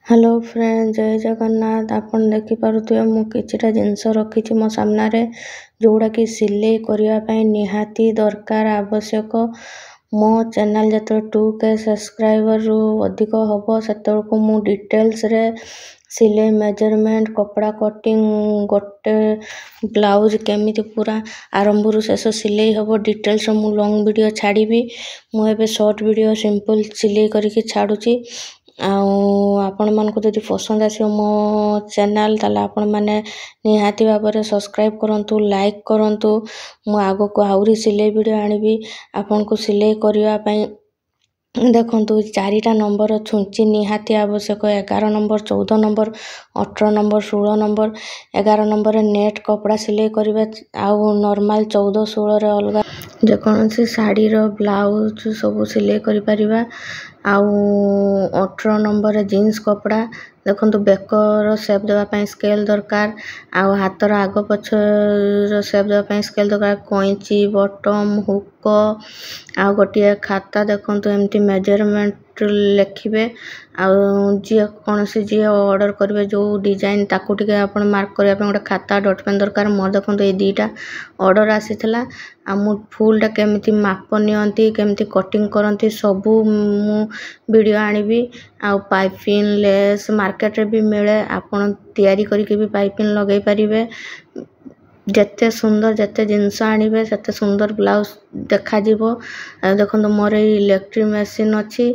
Hello friend जय जगन्नाथ आपण देखि पारुथिबे मु किछिटा जिंस रखिछि मो सामने जोड़ा कि सिलाई करिया पई निहाती दरकार आवश्यक मो चैनल जत 2K सब्सक्राइबर रु अधिक हबो सेतको मु डिटेल्स रे सिलाई मेजरमेंट कपड़ा कटिंग गोटे ब्लाउज केमिति पूरा आरंभ रु शेष सिलाई हबो डिटेल्स मु लॉन्ग वीडियो छाड़ीबी मु एबे शॉर्ट वीडियो सिंपल सिलाई करके छाडुची आपण मानको जदि पसंद आसी मो चैनल ताला आपण माने निहाती भाबरे सब्सक्राइब करंतु लाइक करंतु मु आगो को आउरी सिलाई वीडियो आनिबी आपण को सिलाई करिया पई देखंतु 4टा नंबर छुंची निहाती आवश्यक 11 number 14 number 18 number 16 number 11 number net कपड़ा सिलाई करबे आउ नॉर्मल 14 16 रे अलगा जे कोनसी साड़ी रो ब्लाउज सब सिलाई करि परिबा आउ 18 नंबर जीन्स कपड़ा देखंतु बेकर शेप देबा पई स्केल दरकार आउ हातर आग पछ रो शेप देबा पई स्केल दरकार कोइची बॉटम हुक आउ गोटिया खाता देखंतु एम्ति मेजरमेंट लेखिबे आउ जे कोनसी जे ऑर्डर करबे जो डिजाइन ताकू टिके आपण मार्क करिया पे गोटे खाता डॉट पेन दरकार मोर देखंतु ए दीटा ऑर्डर आसीथला आ मु फुल टा केमिति माप नियंती केमिति कटिंग करंती सबु मु वीडियो आनिबी आ पाइपिंग लेस मार्केट रे भी मिले आपण तयारी करके भी पाइपिंग लगाई परिबे जत्ते सुंदर जत्ते जिंस आनिबे सेते सुंदर ब्लाउज देखा जीवो देखंतु मोर इलेक्ट्रिक मशीन अछि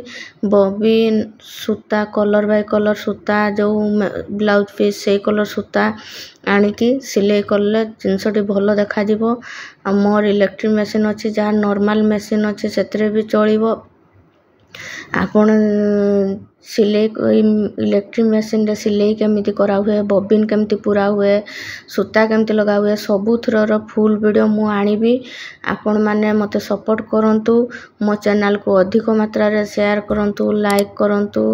बॉबिन सूता कलर बाय कलर सूता जो ब्लाउज पीस से कलर सूता आनी की सिलाई करले जिंसटी भलो देखा जीवो आ मोर इलेक्ट्रिक मशीन अछि जा नॉर्मल मशीन अछि सेतरे भी चलिबो आपण सिलाई इलेक्ट्रिक मशीन रे सिलाई केमिति करा हुए बॉबिन केमिति पूरा हुए सूता केमिति लगा हुए सबु थ्रो फुल वीडियो मु आनिबी आपण माने मते सपोर्ट करंतु मो चैनल को अधिक मात्रा रे शेयर करंतु लाइक करंतु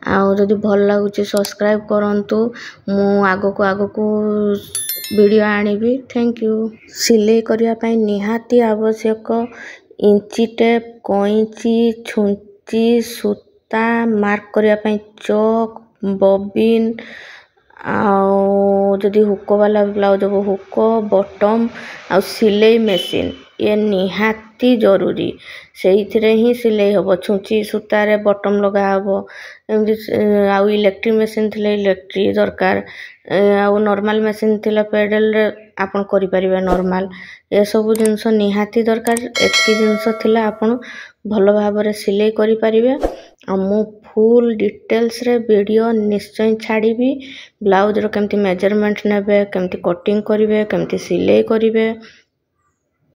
आ जदि भल लागुची सब्सक्राइब करंतु मु आगो को वीडियो आनिबी थैंक यू सिलाई करिया पई निहाती आवश्यक इंची टेप कोइची छुंची सूता मार्क करिया पई चौक बॉबिन आउ जदि हुक वाला ब्लाउज हो हुक बॉटम आ सिलाई मशीन ये निहाती जरूरी सेइथरे ही सिलाई हबो छुंची सूता रे बॉटम लगा हबो आउ इलेक्ट्रिक मशीन थिले इलेक्ट्रिक दरकार आउ नॉर्मल मशीन थिले पेडल रे आपण करि परिबे नॉर्मल ए सब जिंस निहाती दरकार एतकी जिंस थिले आपण भलो भाबरे सिलाई करि परिबे आ मु फुल डिटेल्स रे वीडियो निश्चय छाड़ीबी ब्लाउज रो केमती मेजरमेंट नेबे केमती कटिंग करिवे केमती सिलाई करिवे।